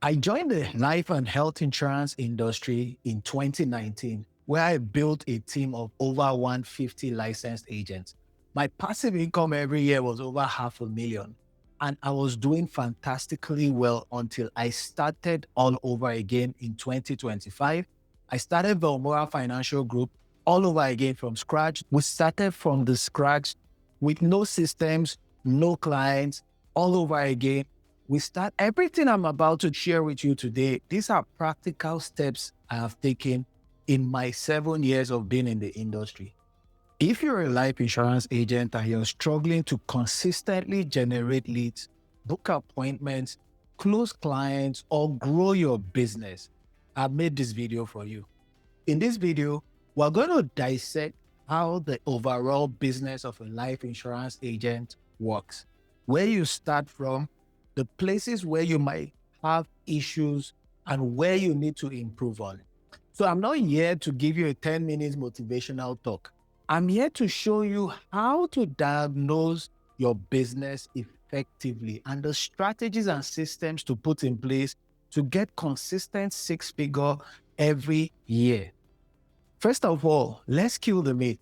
I joined the life and health insurance industry in 2019, where I built a team of over 150 licensed agents. My passive income every year was over $500,000, and I was doing fantastically well until I started all over again in 2025. I started Velmora Financial Group all over again from scratch. We started from the scratch with no systems, no clients, all over again. We start everything I'm about to share with you today. These are practical steps I have taken in my 7 years of being in the industry. If you're a life insurance agent and you're struggling to consistently generate leads, book appointments, close clients, or grow your business, I've made this video for you. In this video, we're going to dissect how the overall business of a life insurance agent works, where you start from, the places where you might have issues, and where you need to improve on. So I'm not here to give you a 10 minutes motivational talk. I'm here to show you how to diagnose your business effectively and the strategies and systems to put in place to get consistent six-figure every year. First of all, let's kill the myth.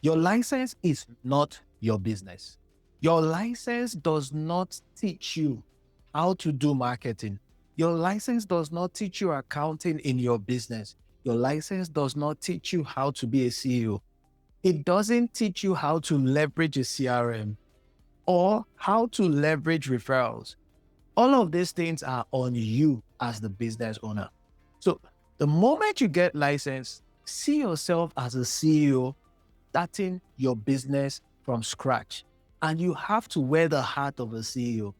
Your license is not your business. Your license does not teach you how to do marketing. Your license does not teach you accounting in your business. Your license does not teach you how to be a CEO. It doesn't teach you how to leverage a CRM or how to leverage referrals. All of these things are on you as the business owner. So the moment you get licensed, see yourself as a CEO starting your business from scratch. And you have to wear the hat of a CEO.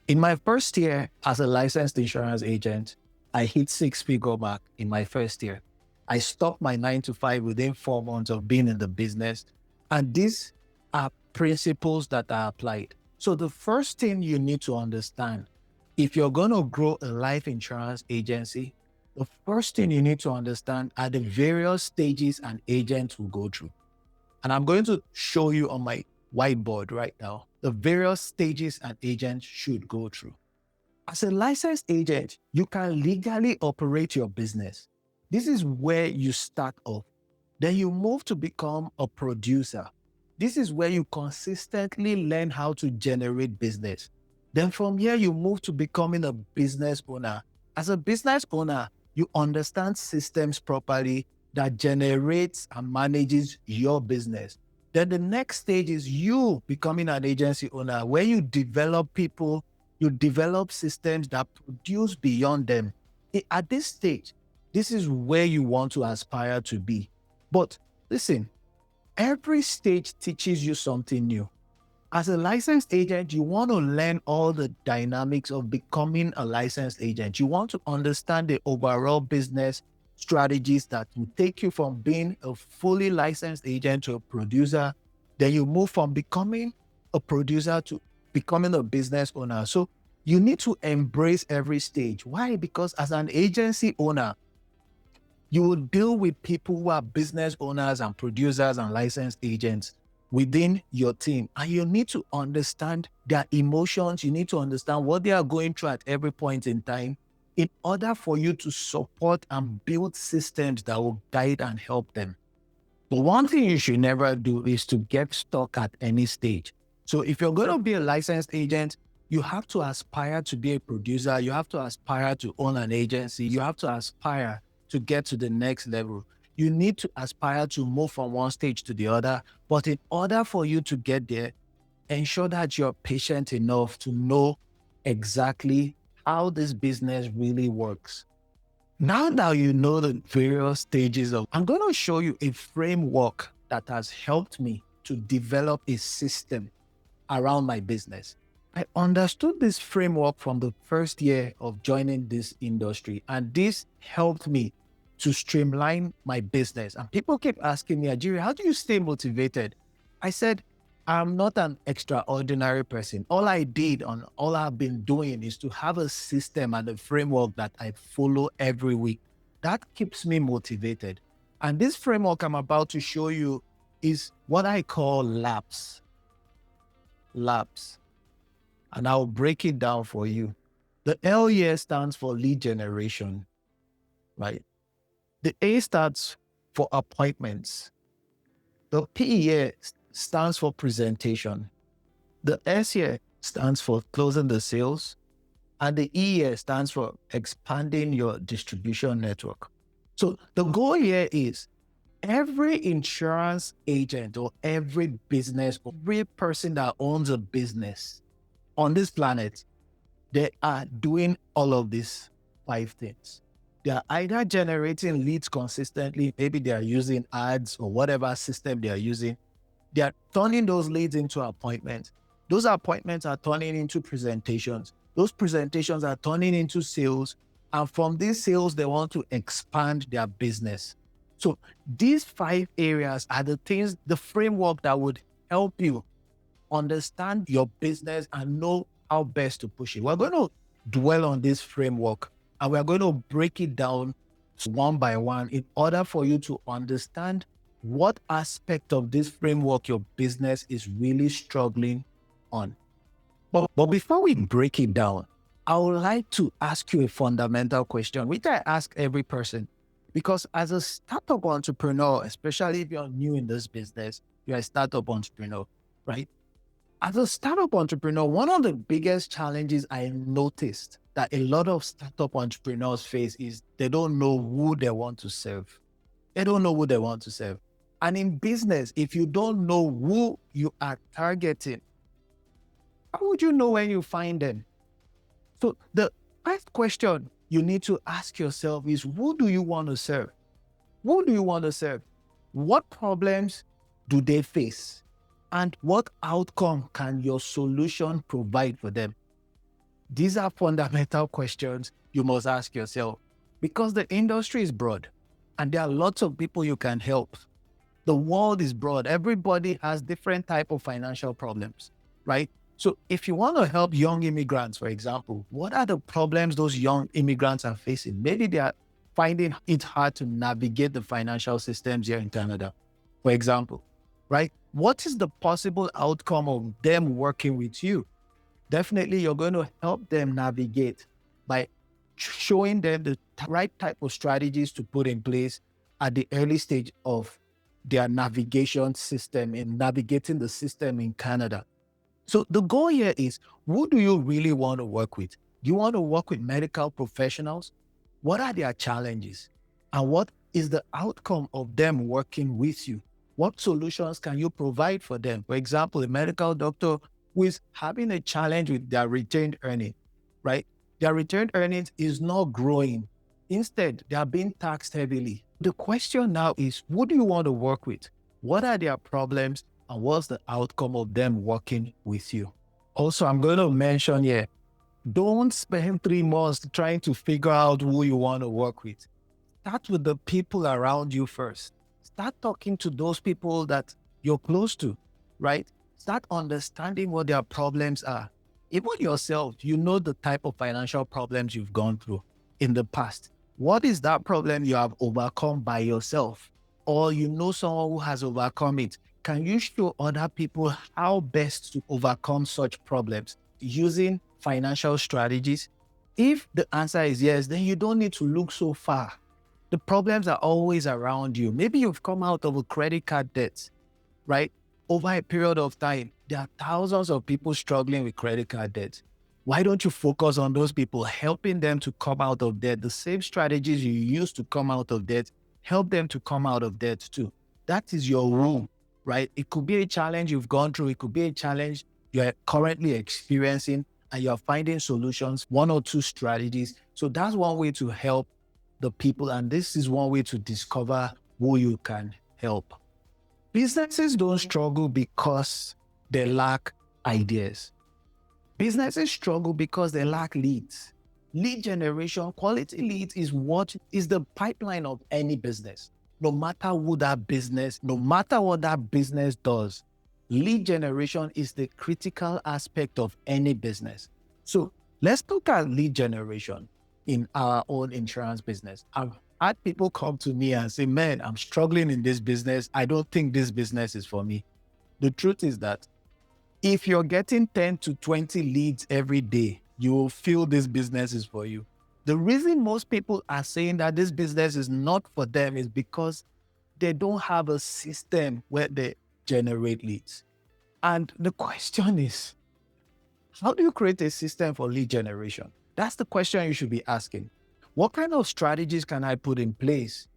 In my first year as a licensed insurance agent, I hit six-figure mark in my first year. I stopped my 9 to 5 within 4 months of being in the business. And these are principles that I applied. So the first thing you need to understand, if you're going to grow a life insurance agency, the first thing you need to understand are the various stages an agent will go through. And I'm going to show you on my whiteboard right now the various stages an agent should go through. As a licensed agent, you can legally operate your business. This is where you start off. Then you move to become a producer. This is where you consistently learn how to generate business. Then from here, you move to becoming a business owner. As a business owner, you understand systems properly that generates and manages your business. Then the next stage is you becoming an agency owner, where you develop people, you develop systems that produce beyond them. At this stage, this is where you want to aspire to be. But listen, every stage teaches you something new. As a licensed agent, you want to learn all the dynamics of becoming a licensed agent. You want to understand the overall business strategies that will take you from being a fully licensed agent to a producer. Then you move from becoming a producer to becoming a business owner. So you need to embrace every stage. Why? Because as an agency owner, you will deal with people who are business owners and producers and licensed agents within your team. And you need to understand their emotions. You need to understand what they are going through at every point in time in order for you to support and build systems that will guide and help them. But one thing you should never do is to get stuck at any stage. So if you're going to be a licensed agent, you have to aspire to be a producer. You have to aspire to own an agency. You have to aspire to get to the next level. You need to aspire to move from one stage to the other. But in order for you to get there, ensure that you're patient enough to know exactly how this business really works. Now that you know the various stages I'm going to show you a framework that has helped me to develop a system around my business. I understood this framework from the first year of joining this industry, and this helped me to streamline my business. And people keep asking me, Ajiri, how do you stay motivated? I said, I'm not an extraordinary person. All I've been doing is to have a system and a framework that I follow every week. That keeps me motivated. And this framework I'm about to show you is what I call laps. And I'll break it down for you. The L here stands for lead generation, right? The A stands for appointments. The P here stands for presentation. The S here stands for closing the sales. And the E here stands for expanding your distribution network. So the goal here is every insurance agent or every business, or every person that owns a business on this planet, they are doing all of these 5 things. They are either generating leads consistently, maybe they are using ads or whatever system they are using. They are turning those leads into appointments. Those appointments are turning into presentations. Those presentations are turning into sales. And from these sales, they want to expand their business. So these 5 areas are the things, the framework that would help you understand your business and know how best to push it. We're going to dwell on this framework and we're going to break it down one by one in order for you to understand what aspect of this framework your business is really struggling on. But before we break it down, I would like to ask you a fundamental question, which I ask every person. Because as a startup entrepreneur, especially if you're new in this business, you're a startup entrepreneur, right? As a startup entrepreneur, one of the biggest challenges I noticed that a lot of startup entrepreneurs face is they don't know who they want to serve. They don't know who they want to serve. And in business, if you don't know who you are targeting, how would you know when you find them? So the first question you need to ask yourself is, who do you want to serve? Who do you want to serve? What problems do they face? And what outcome can your solution provide for them? These are fundamental questions you must ask yourself because the industry is broad and there are lots of people you can help. The world is broad. Everybody has different type of financial problems, right? So if you want to help young immigrants, for example, what are the problems those young immigrants are facing? Maybe they are finding it hard to navigate the financial systems here in Canada, for example, right? What is the possible outcome of them working with you? Definitely, you're going to help them navigate by showing them the right type of strategies to put in place at the early stage of their navigation system in navigating the system in Canada. So the goal here is, who do you really want to work with? Do you want to work with medical professionals? What are their challenges? And what is the outcome of them working with you? What solutions can you provide for them? For example, a medical doctor who is having a challenge with their retained earning, right? Their retained earnings is not growing. Instead, they are being taxed heavily. The question now is, who do you want to work with? What are their problems? And what's the outcome of them working with you? Also, I'm going to mention here, don't spend 3 months trying to figure out who you want to work with. Start with the people around you first. Start talking to those people that you're close to, right? Start understanding what their problems are. Even yourself, you know the type of financial problems you've gone through in the past. What is that problem you have overcome by yourself? Or you know someone who has overcome it. Can you show other people how best to overcome such problems using financial strategies? If the answer is yes, then you don't need to look so far. The problems are always around you. Maybe you've come out of a credit card debt, right? Over a period of time, there are thousands of people struggling with credit card debt. Why don't you focus on those people, helping them to come out of debt? The same strategies you use to come out of debt, help them to come out of debt too. That is your role, right? It could be a challenge you've gone through. It could be a challenge you're currently experiencing and you're finding solutions, 1 or 2 strategies. So that's one way to help the people. And this is one way to discover who you can help. Businesses don't struggle because they lack ideas. Businesses struggle because they lack leads. Lead generation, quality leads is what is the pipeline of any business. No matter who that business, no matter what that business does, lead generation is the critical aspect of any business. So let's look at lead generation in our own insurance business. I've had people come to me and say, man, I'm struggling in this business. I don't think this business is for me. The truth is that if you're getting 10 to 20 leads every day, you will feel this business is for you. The reason most people are saying that this business is not for them is because they don't have a system where they generate leads. And the question is, how do you create a system for lead generation? That's the question you should be asking. What kind of strategies can I put in place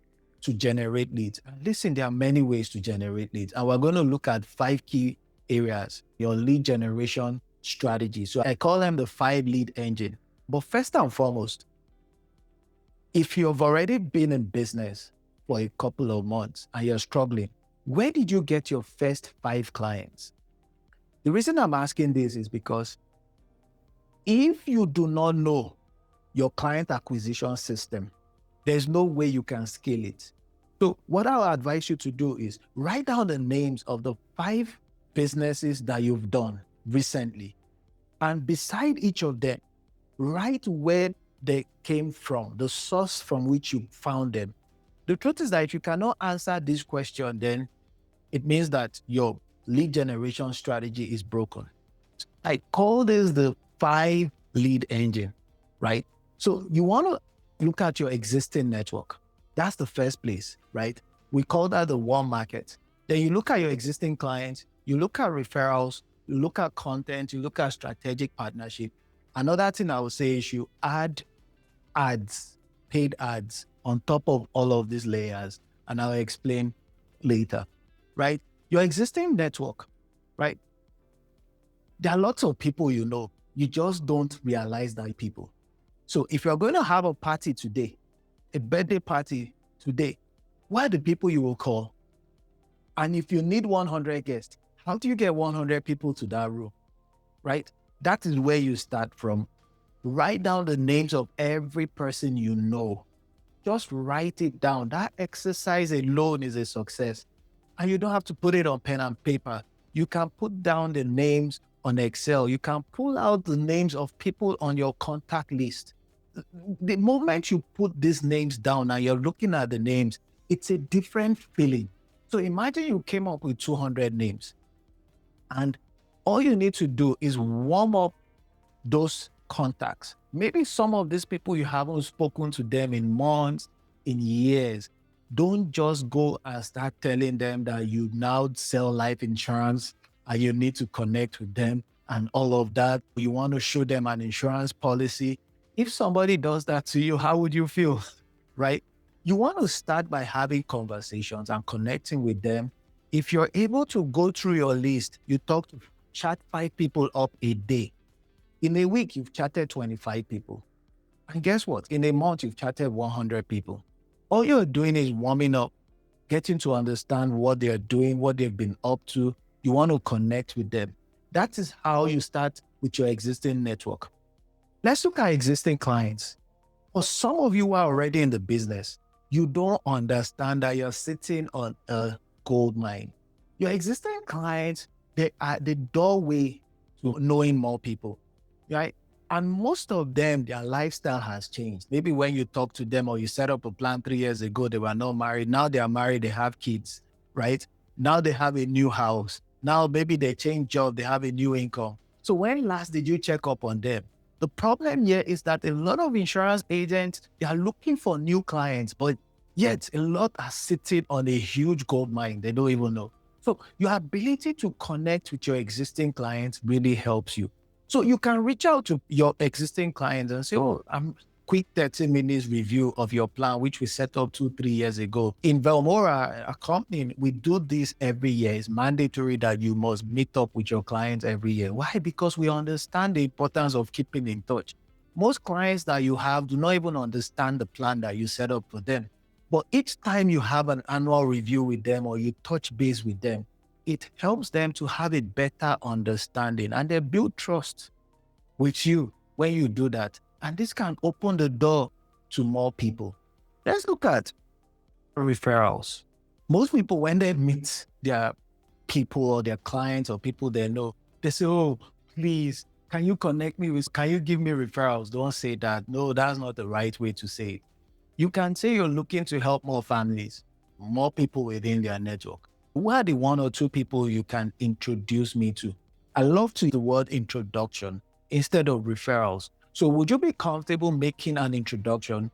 to generate leads? And listen, there are many ways to generate leads. And we're going to look at 5 key areas, your lead generation strategy. So I call them the 5 lead engine. But first and foremost, if you've already been in business for a couple of months and you're struggling, where did you get your first 5 clients? The reason I'm asking this is because if you do not know your client acquisition system, there's no way you can scale it. So what I'll advise you to do is write down the names of the 5 businesses that you've done recently. And beside each of them, write where they came from, the source from which you found them. The truth is that if you cannot answer this question, then it means that your lead generation strategy is broken. I call this the 5 lead engine, right? So you want to look at your existing network. That's the first place, right? We call that the warm market. Then you look at your existing clients, you look at referrals, you look at content, you look at strategic partnership. Another thing I would say is you add ads, paid ads on top of all of these layers, and I'll explain later, right? Your existing network, right? There are lots of people you know. You just don't realize that people. So if you're going to have a party today, a birthday party today, what are the people you will call? And if you need 100 guests, how do you get 100 people to that room, right? That is where you start from. Write down the names of every person you know. Just write it down. That exercise alone is a success. And you don't have to put it on pen and paper. You can put down the names on Excel. You can pull out the names of people on your contact list. The moment you put these names down and you're looking at the names, it's a different feeling. So imagine you came up with 200 names and all you need to do is warm up those contacts. Maybe some of these people you haven't spoken to them in months, in years. Don't just go and start telling them that you now sell life insurance and you need to connect with them and all of that. You want to show them an insurance policy. If somebody does that to you, how would you feel? Right? You want to start by having conversations and connecting with them. If you're able to go through your list, you chat 5 people up a day. In a week, you've chatted 25 people. And guess what? In a month, you've chatted 100 people. All you're doing is warming up, getting to understand what they're doing, what they've been up to. You want to connect with them. That is how you start with your existing network. Let's look at existing clients. For some of you who are already in the business, you don't understand that you're sitting on a gold mine. Your existing clients, they are the doorway to knowing more people, right? And most of them, their lifestyle has changed. Maybe when you talk to them or you set up a plan 3 years ago, they were not married. Now they are married, they have kids, right? Now they have a new house. Now maybe they change job, they have a new income. So when last did you check up on them? The problem here is that a lot of insurance agents, they are looking for new clients, but yet a lot are sitting on a huge gold mine. They don't even know. So your ability to connect with your existing clients really helps you. So you can reach out to your existing clients and say, oh, I'm quick 30 minutes review of your plan, which we set up 2-3 years ago. In Velmora, a company, we do this every year. It's mandatory that you must meet up with your clients every year. Why? Because we understand the importance of keeping in touch. Most clients that you have do not even understand the plan that you set up for them. But each time you have an annual review with them or you touch base with them, it helps them to have a better understanding and they build trust with you when you do that. And this can open the door to more people. Let's look at referrals. Most people, when they meet their people or their clients or people they know, they say, oh, please, can you connect me with, can you give me referrals? Don't say that. No, that's not the right way to say it. You can say you're looking to help more families, more people within their network. Who are the 1 or 2 people you can introduce me to? I love to use the word introduction instead of referrals. So would you be comfortable making an introduction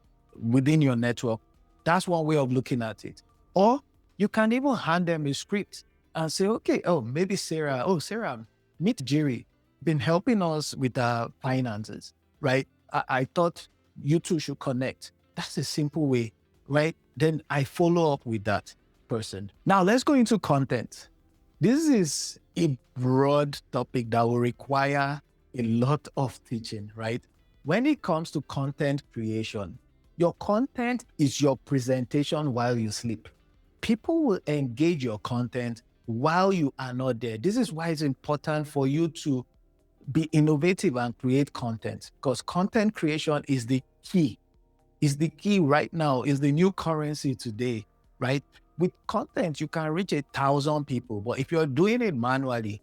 within your network? That's one way of looking at it. Or you can even hand them a script and say, okay, oh, maybe Sarah, Sarah, meet Jerry, been helping us with our finances, right? I thought you two should connect. That's a simple way, right? Then I follow up with that person. Now let's go into content. This is a broad topic that will require a lot of teaching, right? When it comes to content creation, your content is your presentation while you sleep. People will engage your content while you are not there. This is why it's important for you to be innovative and create content, because content creation is the key. Is the key right now, is the new currency today, right? With content, you can reach 1,000 people, but if you're doing it manually,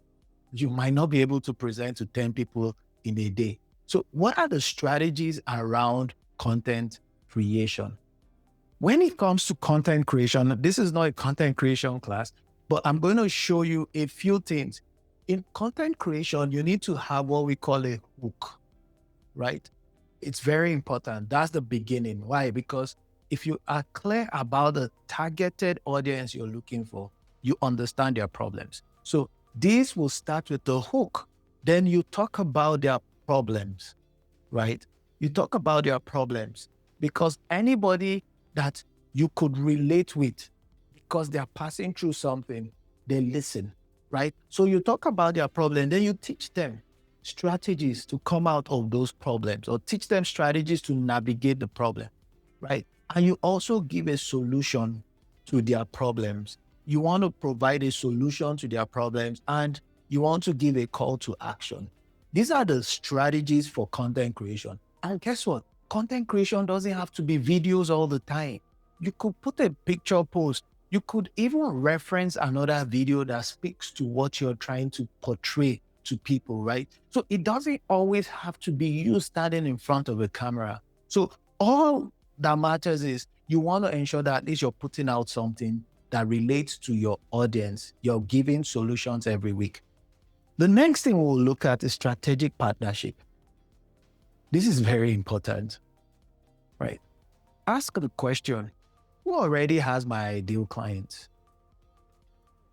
you might not be able to present to 10 people in a day. So what are the strategies around content creation? When it comes to content creation, this is not a content creation class, but I'm going to show you a few things. In content creation, you need to have what we call a hook, right? It's very important. That's the beginning. Why? Because if you are clear about the targeted audience you're looking for, you understand their problems. So this will start with the hook. Then you talk about their problems, right? You talk about their problems because anybody that you could relate with, because they're passing through something, they listen, right? So you talk about their problem, then you teach them strategies to come out of those problems, or teach them strategies to navigate the problem, right? And you also give a solution to their problems. You want to provide a solution to their problems, and you want to give a call to action. These are the strategies for content creation. And guess what? Content creation doesn't have to be videos all the time. You could put a picture post. You could even reference another video that speaks to what you're trying to portray to people, right? So it doesn't always have to be you standing in front of a camera. So all that matters is you want to ensure that at least you're putting out something that relates to your audience. You're giving solutions every week. The next thing we'll look at is strategic partnership. This is very important, right? Ask the question, who already has my ideal clients?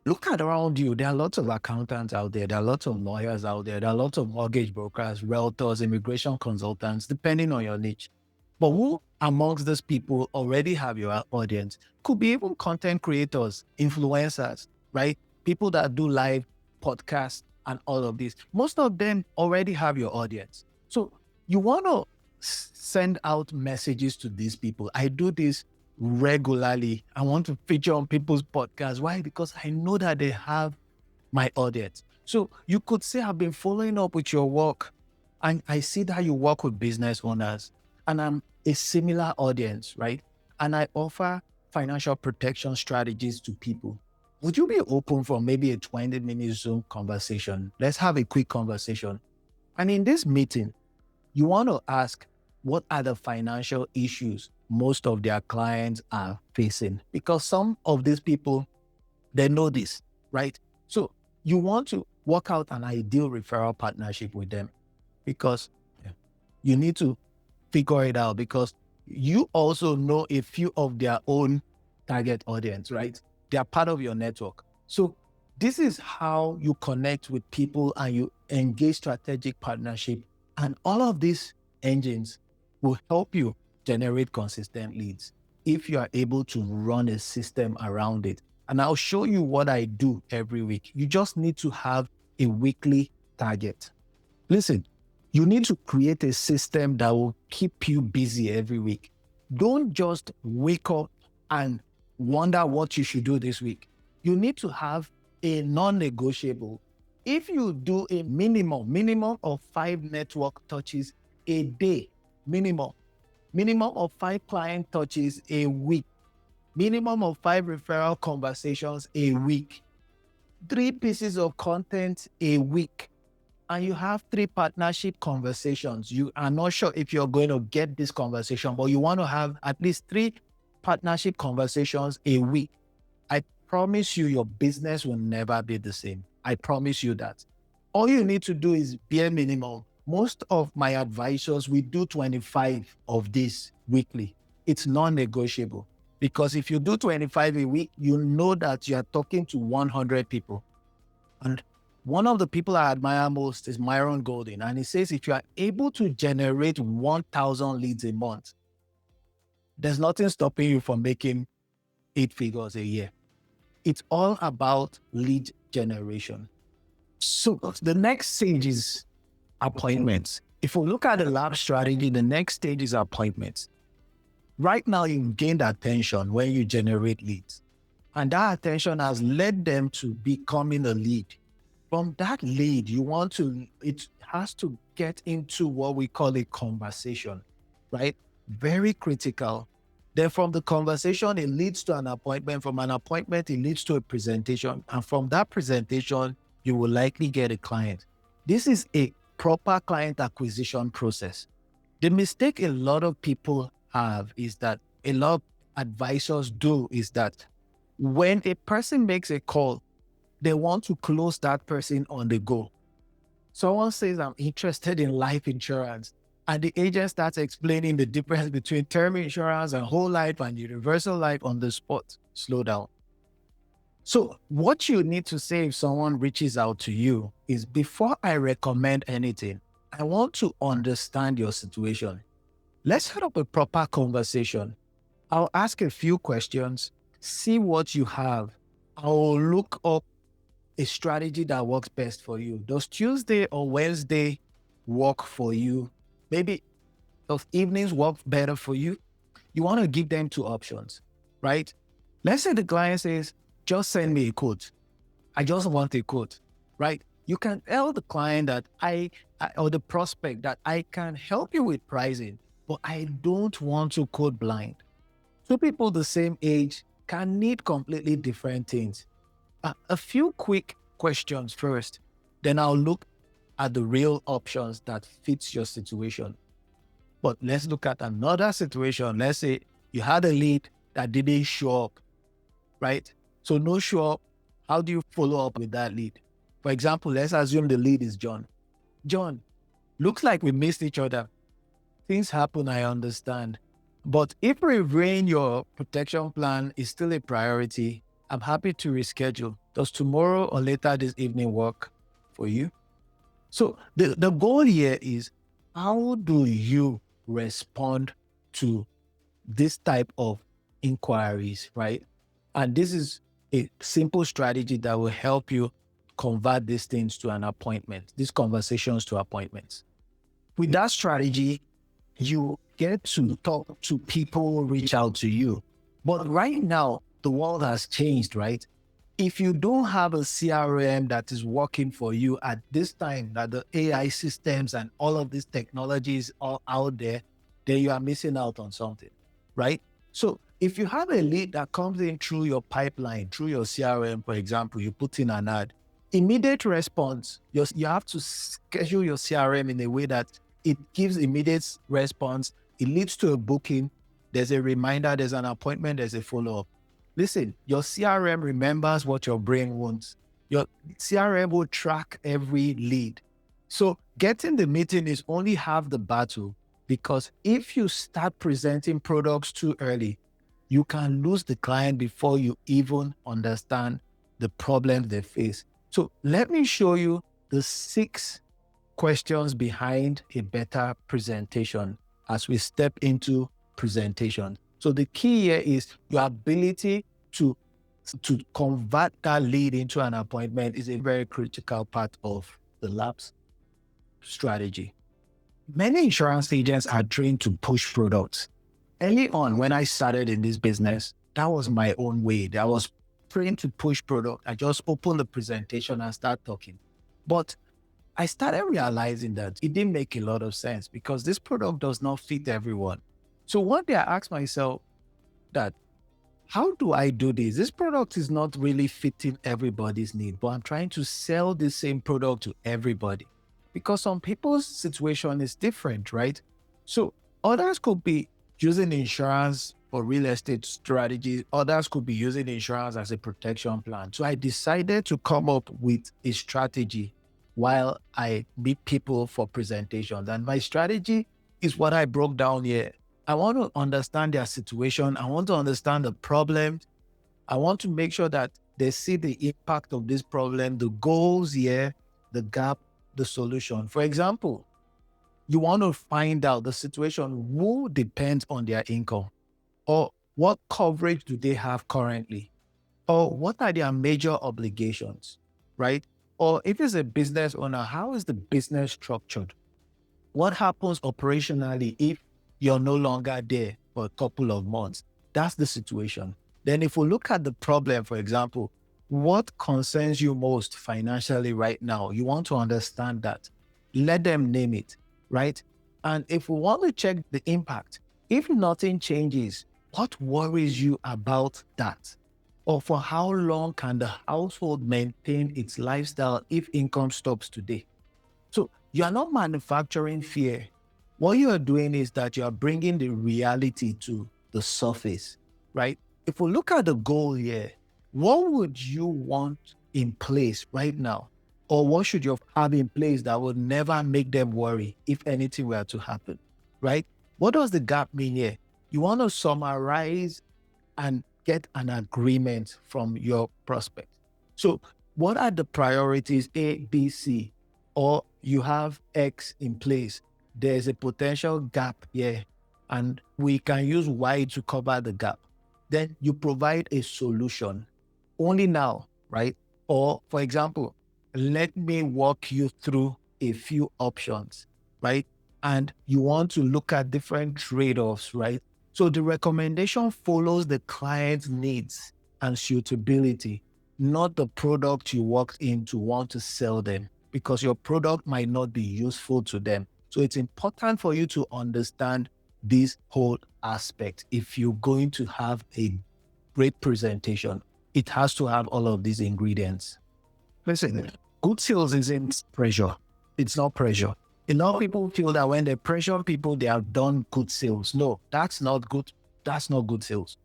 Look at around you. There are lots of accountants out there. There are lots of lawyers out there. There are lots of mortgage brokers, realtors, immigration consultants, depending on your niche. But who amongst these people already have your audience? Could be even content creators, influencers, right? People that do live podcasts and all of this. Most of them already have your audience. So you want to send out messages to these people. I do this regularly. I want to feature on people's podcasts. Why? Because I know that they have my audience. So you could say, I've been following up with your work, and I see that you work with business owners, and I'm a similar audience, right? And I offer financial protection strategies to people. Would you be open for maybe a 20-minute Zoom conversation? Let's have a quick conversation. And in this meeting, you want to ask, what are the financial issues most of their clients are facing? Because some of these people, they know this, right? So you want to work out an ideal referral partnership with them, because you need to figure it out, because you also know a few of their own target audience, right? They are part of your network. So this is how you connect with people and you engage strategic partnership. And all of these engines will help you generate consistent leads if you are able to run a system around it. And I'll show you what I do every week. You just need to have a weekly target. Listen, you need to create a system that will keep you busy every week. Don't just wake up and wonder what you should do this week. You need to have a non-negotiable. If you do a minimum of 5 network touches a day, minimum of 5 client touches a week, minimum of 5 referral conversations a week, 3 pieces of content a week, and you have 3 partnership conversations. You are not sure if you're going to get this conversation, but you want to have at least 3 partnership conversations a week. I promise you, your business will never be the same. I promise you that. All you need to do is bare minimum Most of my advisors, we do 25 of this weekly. It's non-negotiable because if you do 25 a week, you know that you are talking to 100 people. And one of the people I admire most is Myron Golden. And he says, if you are able to generate 1,000 leads a month, there's nothing stopping you from making 8 figures a year. It's all about lead generation. So the next stage is appointments. If we look at the lab strategy, the next stage is appointments. Right now, you've gained attention when you generate leads. And that attention has led them to becoming a lead. From that lead, it has to get into what we call a conversation, right? Very critical. Then from the conversation, it leads to an appointment. From an appointment, it leads to a presentation. And from that presentation, you will likely get a client. This is a proper client acquisition process. The mistake a lot of people have is that a lot of advisors do is that when a person makes a call, they want to close that person on the go. Someone says, I'm interested in life insurance. And the agent starts explaining the difference between term insurance and whole life and universal life on the spot. Slow down. So what you need to say if someone reaches out to you is, before I recommend anything, I want to understand your situation. Let's set up a proper conversation. I'll ask a few questions, see what you have. I'll look up a strategy that works best for you. Does Tuesday or Wednesday work for you? Maybe those evenings work better for you. You want to give them two options, right? Let's say the client says, just send me a quote. I just want a quote, right? You can tell the client that or the prospect that I can help you with pricing, but I don't want to quote blind. Two people the same age can need completely different things. A few quick questions first, then I'll look at the real options that fits your situation. But let's look at another situation. Let's say you had a lead that didn't show up, right? So no show up. How do you follow up with that lead? For example, let's assume the lead is John. John, looks like we missed each other. Things happen, I understand. But if reviewing your protection plan is still a priority, I'm happy to reschedule. Does tomorrow or later this evening work for you? So the goal here is, how do you respond to this type of inquiries, right? And this is a simple strategy that will help you convert these things to an appointment, these conversations to appointments. With that strategy, you get to talk to people who reach out to you. But right now, the world has changed, right? If you don't have a CRM that is working for you at this time, that the AI systems and all of these technologies are out there, then you are missing out on something, right? So if you have a lead that comes in through your pipeline, through your CRM, for example, you put in an ad, immediate response, you have to schedule your CRM in a way that it gives immediate response. It leads to a booking. There's a reminder, there's an appointment, there's a follow-up. Listen, your CRM remembers what your brain wants. Your CRM will track every lead. So getting the meeting is only half the battle, because if you start presenting products too early, you can lose the client before you even understand the problems they face. So let me show you the 6 questions behind a better presentation as we step into presentation. So the key here is your ability to convert that lead into an appointment is a very critical part of the labs strategy. Many insurance agents are trained to push products. Early on, when I started in this business, that was my own way. I was trained to push product. I just open the presentation and start talking. But I started realizing that it didn't make a lot of sense, because this product does not fit everyone. So one day I asked myself that, how do I do this? This product is not really fitting everybody's need, but I'm trying to sell the same product to everybody, because some people's situation is different, right? So others could be using insurance for real estate strategies. Others could be using insurance as a protection plan. So I decided to come up with a strategy while I meet people for presentations. And my strategy is what I broke down here. I want to understand their situation. I want to understand the problems. I want to make sure that they see the impact of this problem, the goals here, the gap, the solution. For example, you want to find out the situation, who depends on their income, or what coverage do they have currently, or what are their major obligations, right? Or if it's a business owner, how is the business structured? What happens operationally if you're no longer there for a couple of months? That's the situation. Then if we look at the problem, for example, what concerns you most financially right now? You want to understand that. Let them name it, right? And if we want to check the impact, if nothing changes, what worries you about that? Or for how long can the household maintain its lifestyle if income stops today? So you are not manufacturing fear. What you are doing is that you are bringing the reality to the surface, right? If we look at the goal here, what would you want in place right now? Or what should you have in place that would never make them worry if anything were to happen, right? What does the gap mean here? You want to summarize and get an agreement from your prospect. So what are the priorities A, B, C? Or you have X in place. There's a potential gap here, and we can use Y to cover the gap. Then you provide a solution only now, right? Or for example, let me walk you through a few options, right? And you want to look at different trade-offs, right? So the recommendation follows the client's needs and suitability, not the product you walked in to want to sell them, because your product might not be useful to them. So it's important for you to understand this whole aspect. If you're going to have a great presentation, it has to have all of these ingredients. Listen, good sales isn't pressure. It's not pressure. A lot of people feel that when they pressure people, they have done good sales. No, that's not good. That's not good sales.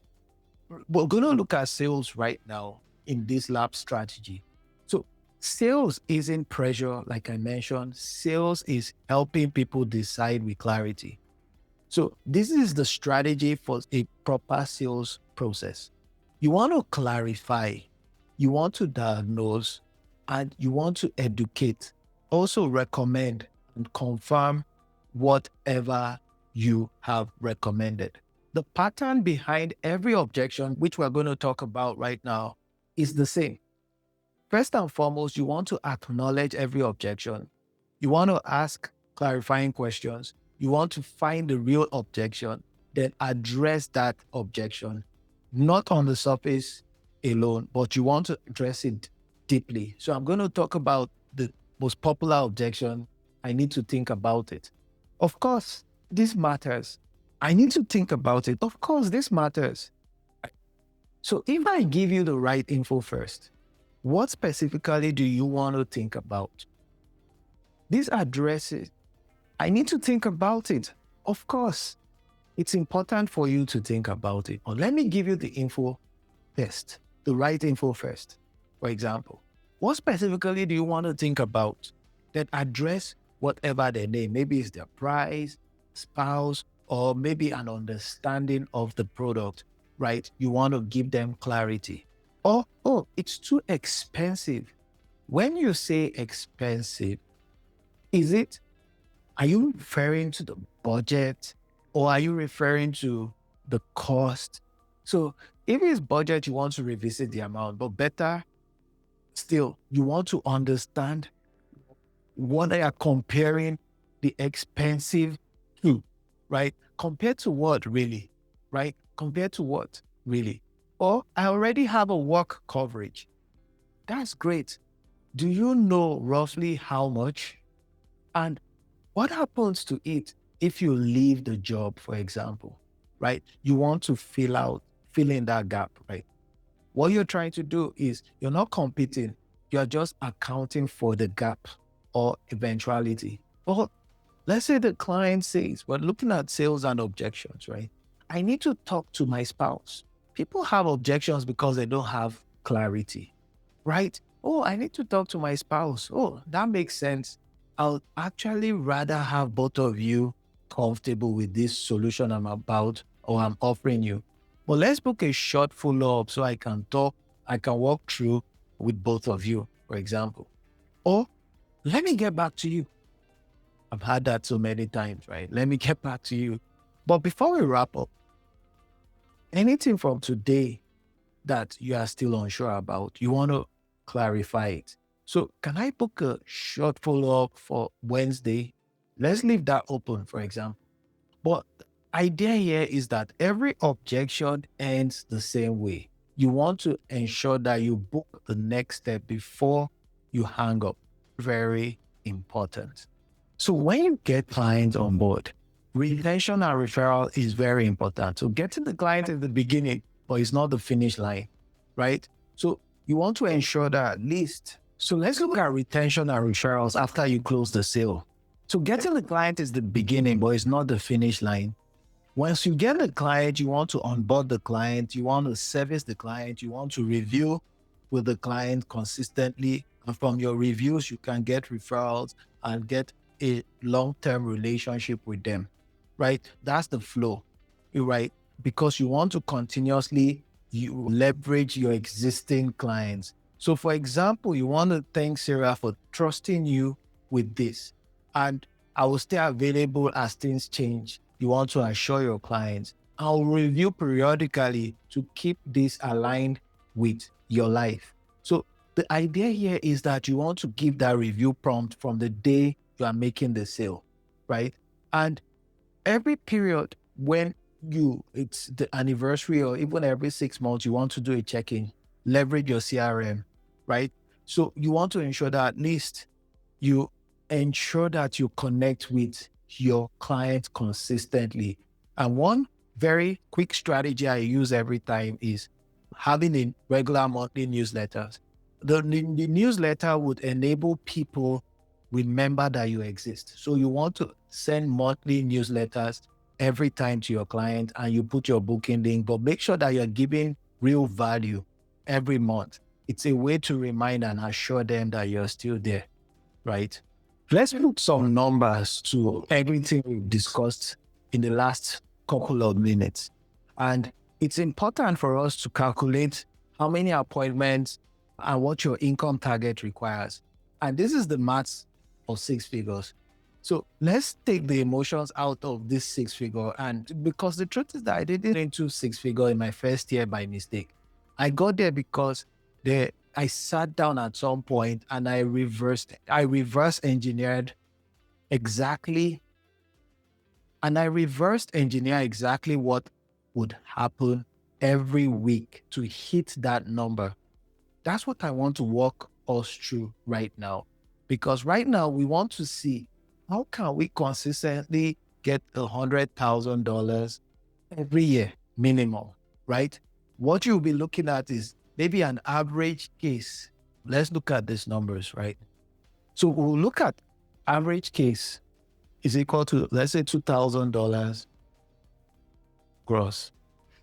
We're going to look at sales right now in this lab strategy. So sales isn't pressure, like I mentioned. Sales is helping people decide with clarity. So this is the strategy for a proper sales process. You want to clarify, you want to diagnose, and you want to educate. Also recommend and confirm whatever you have recommended. The pattern behind every objection, which we're going to talk about right now, is the same. First and foremost, you want to acknowledge every objection. You want to ask clarifying questions. You want to find the real objection, then address that objection, not on the surface alone, but you want to address it deeply. So I'm going to talk about the most popular objection. I need to think about it. Of course, this matters. I need to think about it. Of course, this matters. So if I give you the right info first, what specifically do you want to think about? These addresses, I need to think about it. Of course, it's important for you to think about it. But let me give you the info first, the right info first. For example, what specifically do you want to think about that address whatever their name? Maybe it's their price, spouse, or maybe an understanding of the product, right? You want to give them clarity. Or, oh, it's too expensive. When you say expensive, are you referring to the budget or are you referring to the cost? So if it's budget, you want to revisit the amount, but better still, you want to understand what they are comparing the expensive to, right? Compared to what really, right? Compared to what really? Or I already have a work coverage. That's great. Do you know roughly how much? And what happens to it if you leave the job, for example, right? You want to fill in that gap, right? What you're trying to do is you're not competing. You're just accounting for the gap or eventuality. Or let's say the client says, we're looking at sales and objections, right? I need to talk to my spouse. People have objections because they don't have clarity, right? Oh, I need to talk to my spouse. Oh, that makes sense. I'll actually rather have both of you comfortable with this solution I'm about or I'm offering you. But let's book a short follow-up so I can talk, I can walk through with both of you, for example. Or let me get back to you. I've had that so many times, right? Let me get back to you. But before we wrap up, anything from today that you are still unsure about, you want to clarify it. So, can I book a short follow up for Wednesday? Let's leave that open, for example. But the idea here is that every objection ends the same way. You want to ensure that you book the next step before you hang up. Very important. So when you get clients on board, retention and referral is very important. So getting the client in the beginning, but it's not the finish line, right? So you want to ensure that at least. So let's look at retention and referrals after you close the sale. So getting the client is the beginning, but it's not the finish line. Once you get the client, you want to onboard the client, you want to service the client, you want to review with the client consistently. And from your reviews, you can get referrals and get a long-term relationship with them, right? That's the flow, right? Because you want to continuously leverage your existing clients. So for example, you want to thank Sarah for trusting you with this. And I will stay available as things change. You want to assure your clients. I'll review periodically to keep this aligned with your life. So the idea here is that you want to give that review prompt from the day you are making the sale, right? And every period when it's the anniversary or even every 6 months, you want to do a check-in, leverage your CRM, right? So you want to ensure that at least you ensure that you connect with your clients consistently. And one very quick strategy I use every time is having a regular monthly newsletters. The newsletter would enable people remember that you exist. So you want to send monthly newsletters every time to your client and you put your booking link, but make sure that you're giving real value every month. It's a way to remind and assure them that you're still there, right? Let's put some numbers to everything we've discussed in the last couple of minutes. And it's important for us to calculate how many appointments and what your income target requires. And this is the maths of 6 figures. So let's take the emotions out of this 6 figure. And because the truth is that I didn't into 6 figure in my first year by mistake. I got there because I sat down at some point and I reverse engineered exactly what would happen every week to hit that number. That's what I want to walk us through right now. Because right now we want to see how can we consistently get $100,000 every year minimum, right? What you'll be looking at is maybe an average case. Let's look at these numbers, right? So we'll look at average case is equal to, let's say, $2,000 gross.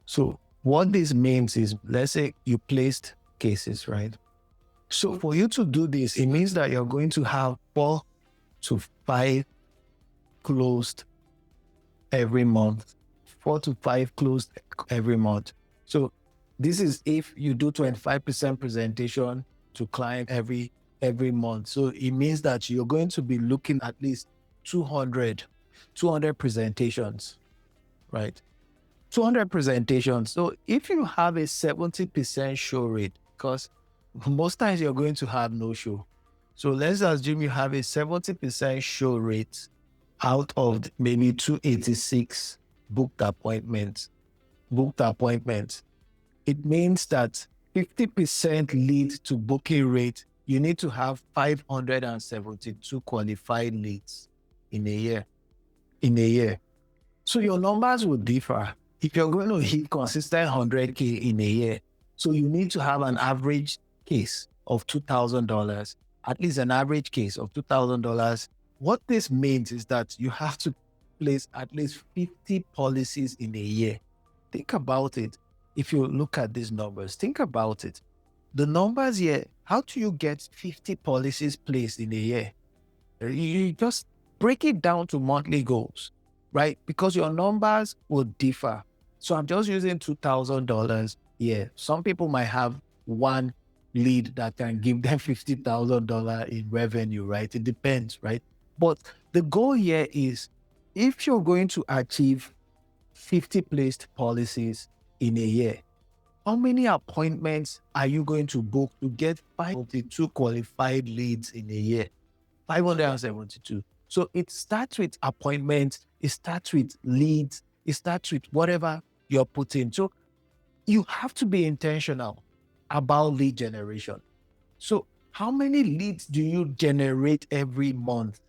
So what this means is, let's say you placed cases, right? So for you to do this, it means that you're going to have 4 to 5 closed every month. 4 to 5 closed every month. So this is if you do 25% presentation to client every month. So it means that you're going to be looking at least 200 presentations, right? 200 presentations. So if you have a 70% show rate, because most times you're going to have no show. So let's assume you have a 70% show rate out of maybe 286 booked appointments. It means that 50% lead to booking rate, you need to have 572 qualified leads in a year. So your numbers will differ. If you're going to hit consistent 100K in a year, so you need to have an average case of $2,000, at least an average case of $2,000. What this means is that you have to place at least 50 policies in a year. Think about it. If you look at these numbers, think about it. The numbers here How do you get 50 policies placed in a year? You just break it down to monthly goals, right? Because your numbers will differ. So I'm just using $2,000 here. Some people might have one lead that can give them $50,000 in revenue, right? It depends, right? But the goal here is if you're going to achieve 50 placed policies in a year, how many appointments are you going to book to get 52 qualified leads in a year? 572. So it starts with appointments, it starts with leads, it starts with whatever you're putting. So you have to be intentional about lead generation. So how many leads do you generate every month,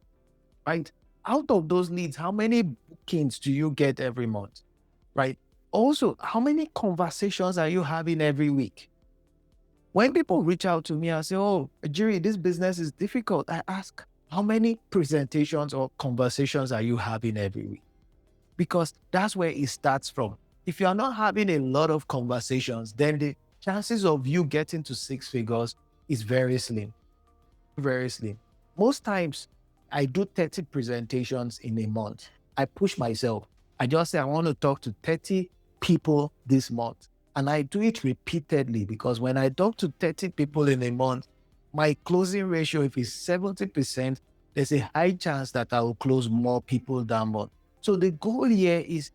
right? Out of those leads, how many bookings do you get every month, right? Also, how many conversations are you having every week? When people reach out to me and say, oh, Ajiri, this business is difficult, I ask, how many presentations or conversations are you having every week? Because that's where it starts from. If you are not having a lot of conversations, then the chances of you getting to six figures is very slim. Very slim. Most times, I do 30 presentations in a month. I push myself. I just say, I want to talk to 30 people this month. And I do it repeatedly because when I talk to 30 people in a month, my closing ratio, if it's 70%, there's a high chance that I will close more people that month. So the goal here is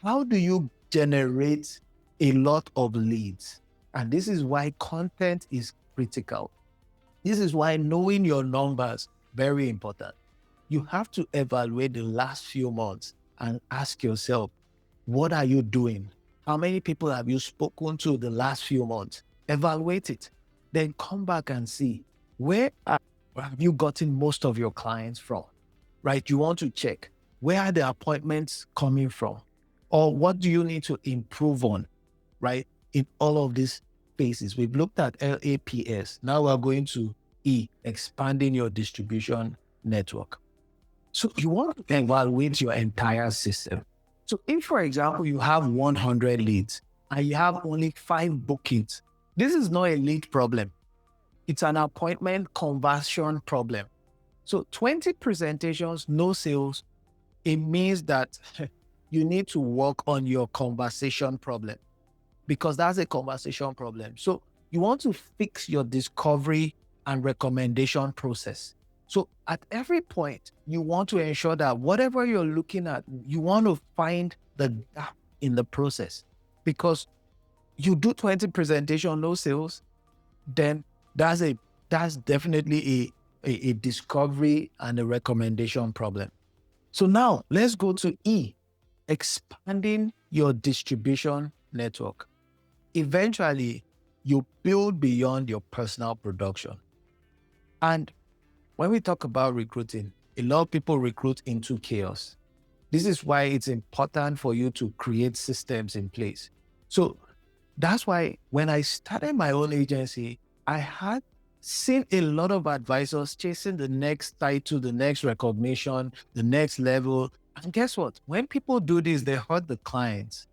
how do you generate a lot of leads? And this is why content is critical. This is why knowing your numbers, very important. You have to evaluate the last few months and ask yourself, what are you doing? How many people have you spoken to the last few months? Evaluate it. Then come back and see where have you gotten most of your clients from, right? You want to check where are the appointments coming from? Or what do you need to improve on, right? In all of these phases, we've looked at LAPS. Now we're going to E, expanding your distribution network. So you want to evaluate your entire system. So if, for example, you have 100 leads and you have only 5 bookings, this is not a lead problem. It's an appointment conversion problem. So 20 presentations, no sales, it means that you need to work on your conversation problem because that's a conversation problem. So you want to fix your discovery and recommendation process. So at every point, you want to ensure that whatever you're looking at, you want to find the gap in the process because you do 20 presentation, no sales, then that's definitely a discovery and a recommendation problem. So now let's go to E, expanding your distribution network. Eventually, you build beyond your personal production. And when we talk about recruiting, a lot of people recruit into chaos. This is why it's important for you to create systems in place. So that's why when I started my own agency, I had seen a lot of advisors chasing the next title, the next recognition, the next level. And guess what? When people do this, they hurt the clients.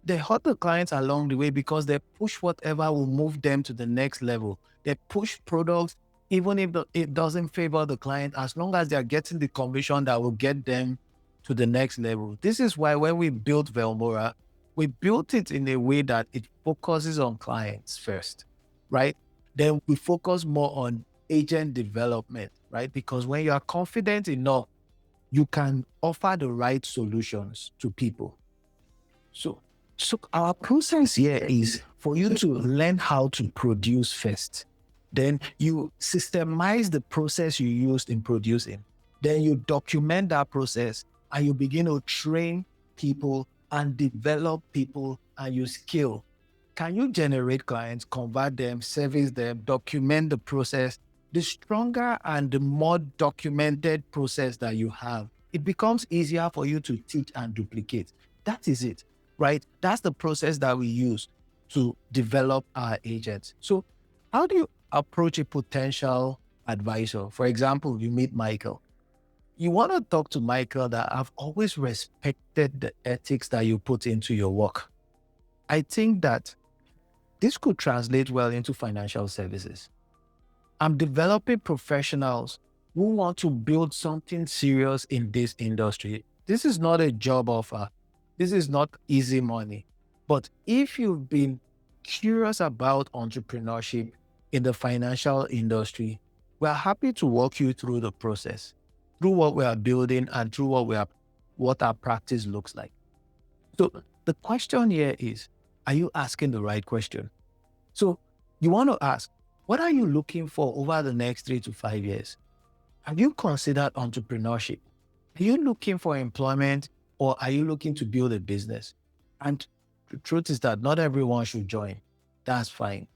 They hurt the clients along the way because they push whatever will move them to the next level. They push products, even if it doesn't favor the client, as long as they're getting the commission that will get them to the next level. This is why when we built Velmora, we built it in a way that it focuses on clients first, right? Then we focus more on agent development, right? Because when you are confident enough, you can offer the right solutions to people. So our process here is for you to learn how to produce first. Then you systemize the process you used in producing. Then you document that process and you begin to train people and develop people and you scale. Can you generate clients, convert them, service them, document the process? The stronger and the more documented process that you have, it becomes easier for you to teach and duplicate. That is it, right? That's the process that we use to develop our agents. So how do you approach a potential advisor? For example, you meet Michael. You want to talk to Michael that I've always respected the ethics that you put into your work. I think that this could translate well into financial services. I'm developing professionals who want to build something serious in this industry. This is not a job offer. This is not easy money. But if you've been curious about entrepreneurship in the financial industry, we're happy to walk you through the process, through what we are building and through what our practice looks like. So the question here is, are you asking the right question? So you want to ask, what are you looking for over the next 3 to 5 years? Have you considered entrepreneurship? Are you looking for employment or are you looking to build a business? And the truth is that not everyone should join. That's fine,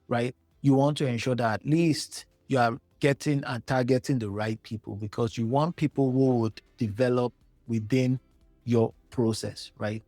right? You want to ensure that at least you are getting and targeting the right people because you want people who would develop within your process, right?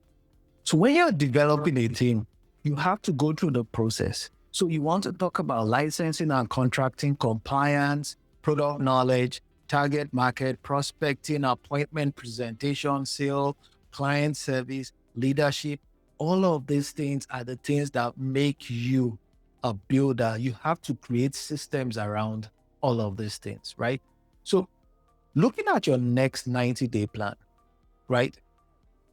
So when you're developing a team, you have to go through the process. So you want to talk about licensing and contracting, compliance, product knowledge, target market, prospecting, appointment, presentation, sale, client service, leadership. All of these things are the things that make you a builder. You have to create systems around all of these things, right? So looking at your next 90-day plan, right?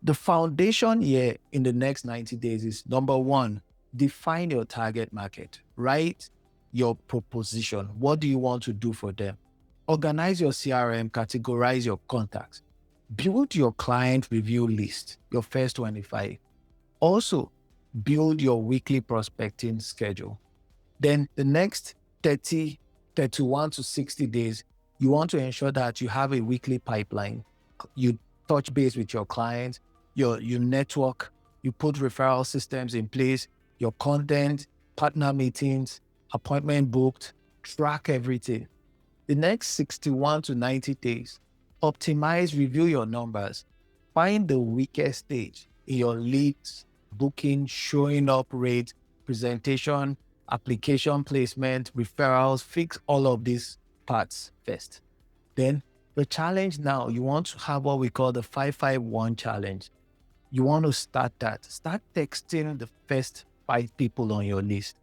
The foundation here in the next 90 days is number one, define your target market, write your proposition. What do you want to do for them? Organize your CRM, categorize your contacts, build your client review list, your first 25. Also, build your weekly prospecting schedule. Then the next 30, 31 to 60 days, you want to ensure that you have a weekly pipeline. You touch base with your clients, your network, you put referral systems in place, your content, partner meetings, appointment booked, track everything. The next 61 to 90 days, optimize, review your numbers, find the weakest stage in your leads, booking, showing up rate, presentation, application placement, referrals, fix all of these parts first. Then the challenge now, you want to have what we call the 551 challenge. You want to start that. Start texting the first 5 people on your list.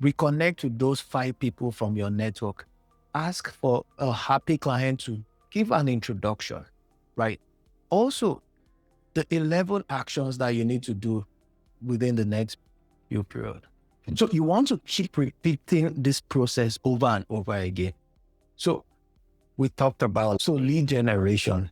Reconnect with those 5 people from your network. Ask for a happy client to give an introduction, right? Also, the 11 actions that you need to do within the next few period. So you want to keep repeating this process over and over again. So we talked about lead generation,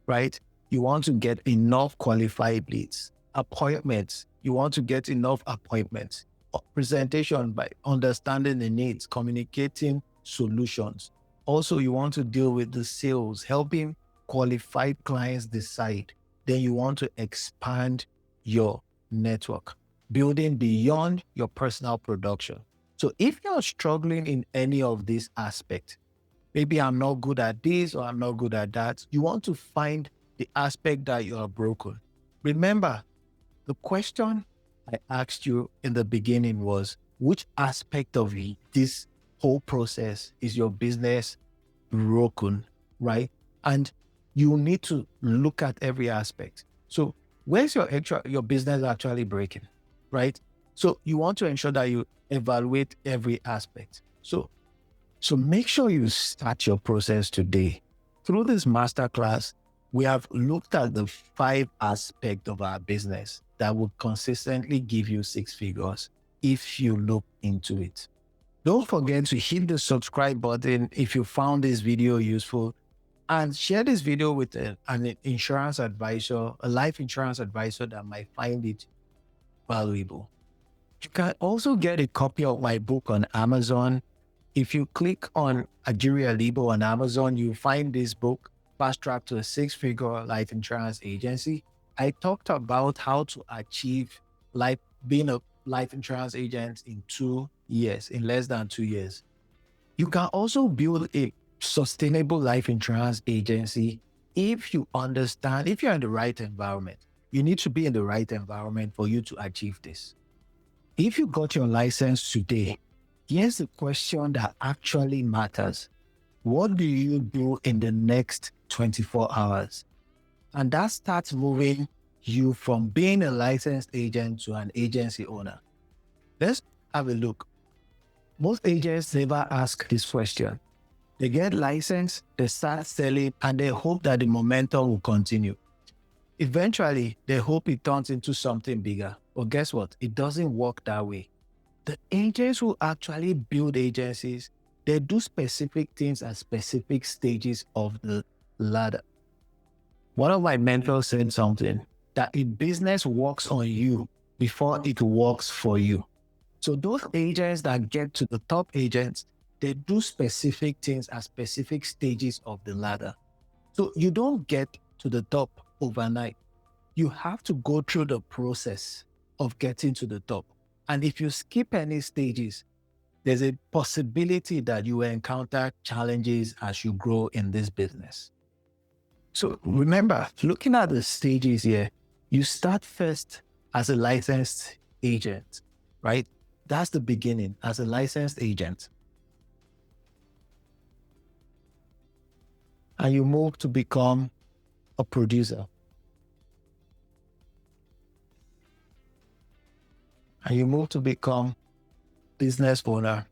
right? You want to get enough qualified leads. Appointments, you want to get enough appointments. Presentation by understanding the needs, communicating solutions. Also, you want to deal with the sales, helping qualified clients decide. Then you want to expand your network, building beyond your personal production. So if you're struggling in any of these aspects, maybe I'm not good at this or I'm not good at that, you want to find the aspect that you are broken. Remember, the question I asked you in the beginning was, which aspect of this whole process is your business broken, right? And you need to look at every aspect. So where's your business actually breaking, right? So you want to ensure that you evaluate every aspect. So make sure you start your process today. Through this masterclass, we have looked at the 5 aspects of our business that would consistently give you 6 figures if you look into it. Don't forget to hit the subscribe button if you found this video useful, and share this video with an insurance advisor, a life insurance advisor that might find it valuable. You can also get a copy of my book on Amazon. If you click on Ajiri Alibo on Amazon, you'll find this book, Fast Track to a 6-Figure Life Insurance Agency. I talked about how to achieve being a life insurance agent in 2 years, in less than 2 years. You can also build a sustainable life insurance agency if you understand, if you're in the right environment. You need to be in the right environment for you to achieve this. If you got your license today, here's the question that actually matters. What do you do in the next 24 hours? And that starts moving you from being a licensed agent to an agency owner. Let's have a look. Most agents never ask this question. They get licensed, they start selling, and they hope that the momentum will continue. Eventually, they hope it turns into something bigger. But guess what? It doesn't work that way. The agents who actually build agencies, they do specific things at specific stages of the ladder. One of my mentors said something that a business works on you before it works for you. So those agents that get to the top agents, they do specific things at specific stages of the ladder. So you don't get to the top overnight. You have to go through the process of getting to the top. And if you skip any stages, there's a possibility that you will encounter challenges as you grow in this business. So remember, looking at the stages here, you start first as a licensed agent, right? That's the beginning, as a licensed agent. And you move to become a producer. And you move to become business owner.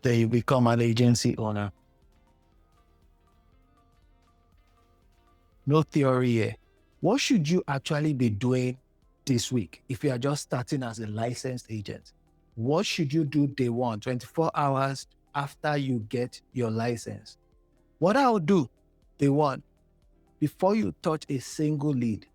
Then you become an agency owner. No theory here. What should you actually be doing this week if you are just starting as a licensed agent? What should you do day one, 24 hours after you get your license? What I'll do day one, before you touch a single lead,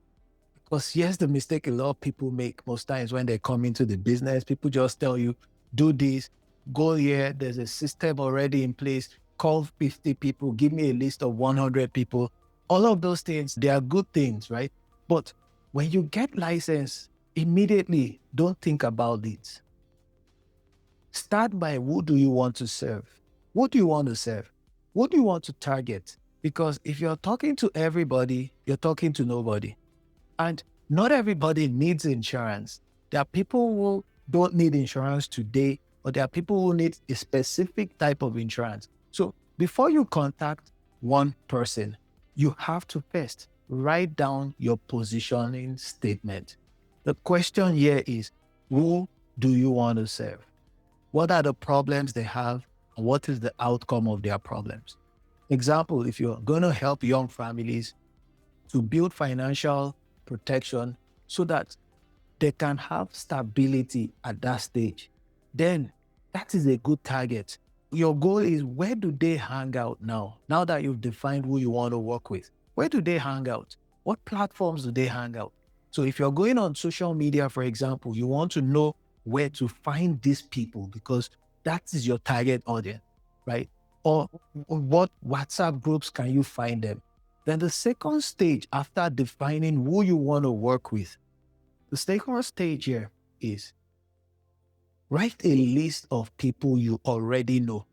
because here's the mistake a lot of people make most times when they come into the business. People just tell you, do this, go here, there's a system already in place, call 50 people, give me a list of 100 people. All of those things, they are good things, right? But when you get licensed, immediately don't think about it. Start by who do you want to serve? What do you want to serve? What do you want to target? Because if you're talking to everybody, you're talking to nobody. And not everybody needs insurance. There are people who don't need insurance today, but there are people who need a specific type of insurance. So before you contact one person, you have to first write down your positioning statement. The question here is, who do you want to serve? What are the problems they have? And what is the outcome of their problems? Example, if you're going to help young families to build financial protection so that they can have stability at that stage, then that is a good target. Your goal is, where do they hang out now? Now that you've defined who you want to work with, where do they hang out? What platforms do they hang out? So if you're going on social media, for example, you want to know where to find these people because that is your target audience, right? Or what WhatsApp groups can you find them? Then the second stage, after defining who you want to work with, the second stage here is write a list of people you already know.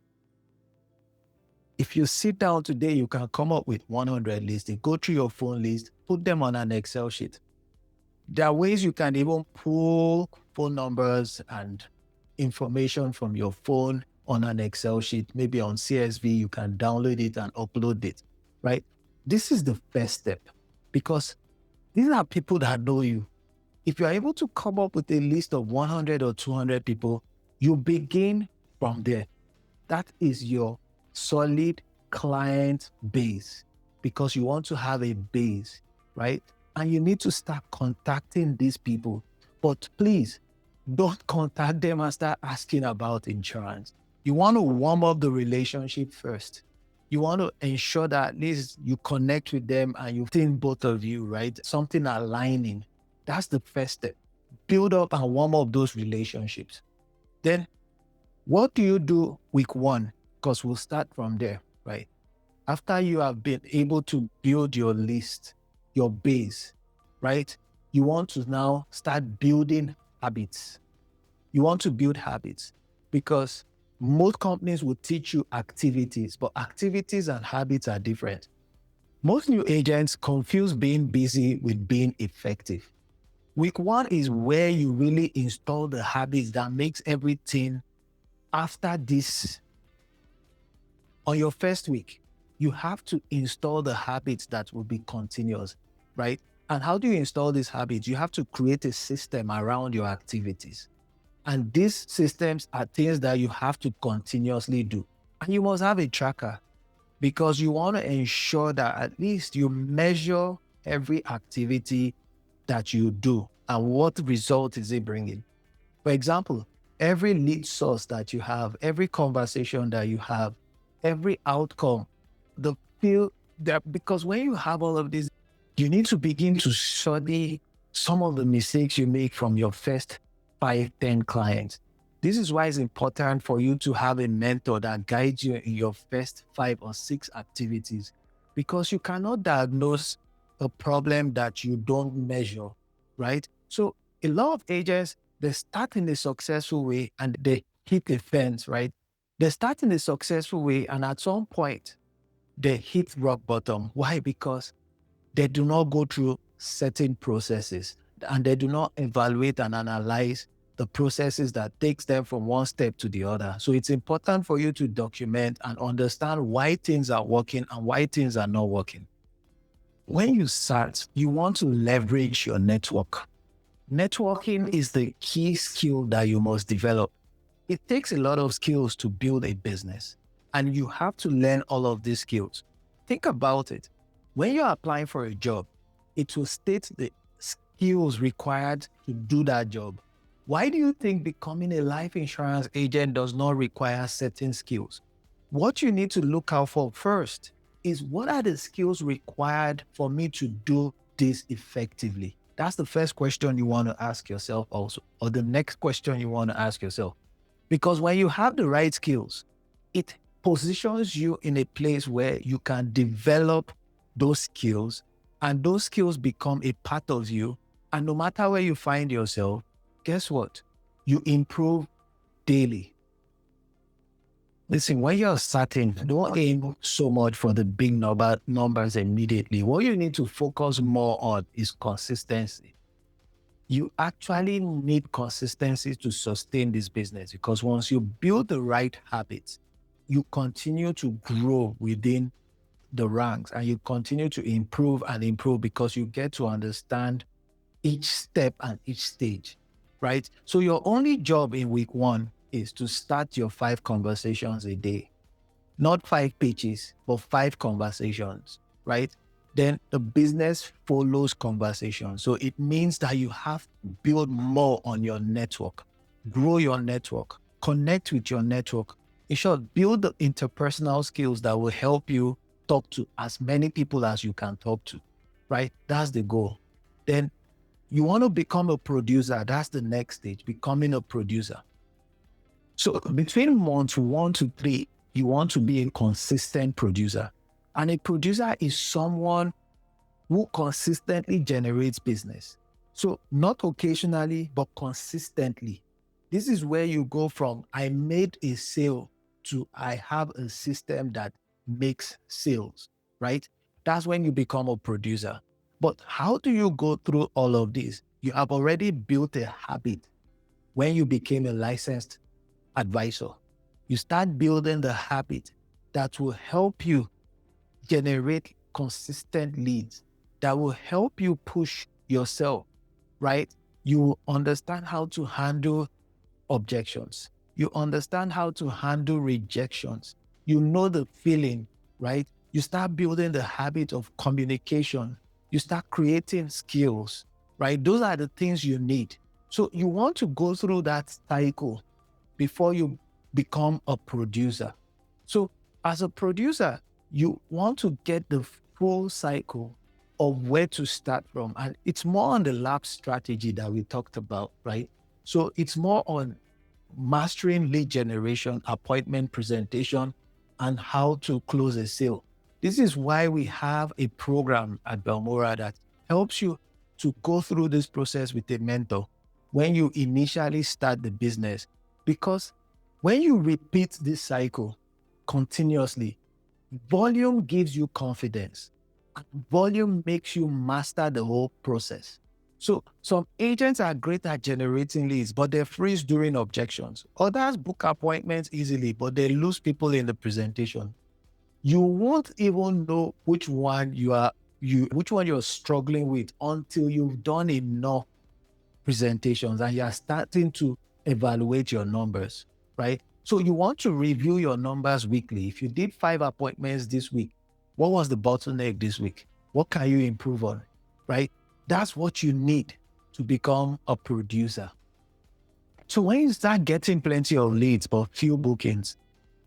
If you sit down today, you can come up with 100 lists. Go through your phone list, put them on an Excel sheet. There are ways you can even pull phone numbers and information from your phone on an Excel sheet, maybe on CSV, you can download it and upload it, right? This is the first step because these are people that know you. If you're able to come up with a list of 100 or 200 people, you begin from there. That is your solid client base because you want to have a base, right? And you need to start contacting these people. But please, don't contact them and start asking about insurance. You want to warm up the relationship first. You want to ensure that at least you connect with them and you think both of you, right? Something aligning. That's the first step. Build up and warm up those relationships. Then what do you do week one? Because we'll start from there, right? After you have been able to build your list, your base, right? You want to now start building habits. You want to build habits because most companies will teach you activities, but activities and habits are different. Most new agents confuse being busy with being effective. Week one is where you really install the habits that makes everything after this. On your first week, you have to install the habits that will be continuous, right? And how do you install these habits? You have to create a system around your activities. And these systems are things that you have to continuously do. And you must have a tracker because you want to ensure that at least you measure every activity that you do and what result is it bringing. For example, every lead source that you have, every conversation that you have, every outcome, the feel that because when you have all of this, you need to begin to study some of the mistakes you make from your first 5, 10 clients. This is why it's important for you to have a mentor that guides you in your first 5 or 6 activities, because you cannot diagnose a problem that you don't measure, right? So a lot of agents, they start in a successful way and they hit a fence, right? They start in a successful way and at some point they hit rock bottom. Why? Because they do not go through certain processes and they do not evaluate and analyze the processes that takes them from one step to the other. So it's important for you to document and understand why things are working and why things are not working. When you start, you want to leverage your network. Networking is the key skill that you must develop. It takes a lot of skills to build a business, and you have to learn all of these skills. Think about it. When you're applying for a job, it will state the skills required to do that job. Why do you think becoming a life insurance agent does not require certain skills? What you need to look out for first is what are the skills required for me to do this effectively? That's the first question you want to ask yourself also, or the next question you want to ask yourself. Because when you have the right skills, it positions you in a place where you can develop those skills and those skills become a part of you. And no matter where you find yourself, guess what? You improve daily. Listen, when you're starting, don't aim so much for the big numbers immediately. What you need to focus more on is consistency. You actually need consistency to sustain this business, because once you build the right habits, you continue to grow within the ranks and you continue to improve and improve because you get to understand each step and each stage, right? So your only job in week 1 is to start your 5 conversations a day, not 5 pitches, but 5 conversations, right? Then the business follows conversation. So it means that you have to build more on your network, grow your network, connect with your network. In short, build the interpersonal skills that will help you talk to as many people as you can talk to, right? That's the goal. Then you want to become a producer. That's the next stage, becoming a producer. So between months 1 to 3, you want to be a consistent producer. And a producer is someone who consistently generates business. So not occasionally, but consistently. This is where you go from I made a sale to I have a system that makes sales, right? That's when you become a producer. But how do you go through all of this? You have already built a habit when you became a licensed advisor. You start building the habit that will help you generate consistent leads, that will help you push yourself, right? You understand how to handle objections. You understand how to handle rejections. You know the feeling, right? You start building the habit of communication. You start creating skills, right? Those are the things you need. So you want to go through that cycle before you become a producer. So as a producer, you want to get the full cycle of where to start from. And it's more on the lab strategy that we talked about, right? So it's more on mastering lead generation, appointment presentation, and how to close a sale. This is why we have a program at Belmora that helps you to go through this process with a mentor when you initially start the business. Because when you repeat this cycle continuously, volume gives you confidence. Volume makes you master the whole process. So some agents are great at generating leads, but they freeze during objections. Others book appointments easily, but they lose people in the presentation. You won't even know which one you which one you're struggling with until you've done enough presentations and you're starting to evaluate your numbers, right? So you want to review your numbers weekly. If you did 5 appointments this week, what was the bottleneck this week? What can you improve on, right? That's what you need to become a producer. So when you start getting plenty of leads but few bookings,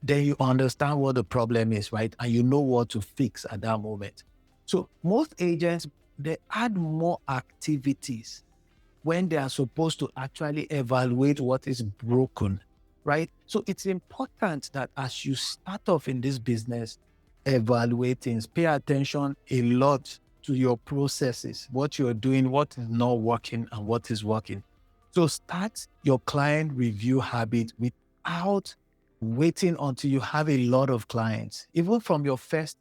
then you understand what the problem is, right? And you know what to fix at that moment. So most agents, they add more activities when they are supposed to actually evaluate what is broken, right? So it's important that as you start off in this business, evaluating, pay attention a lot to your processes, what you're doing, what is not working and what is working. So start your client review habit without waiting until you have a lot of clients. Even from your first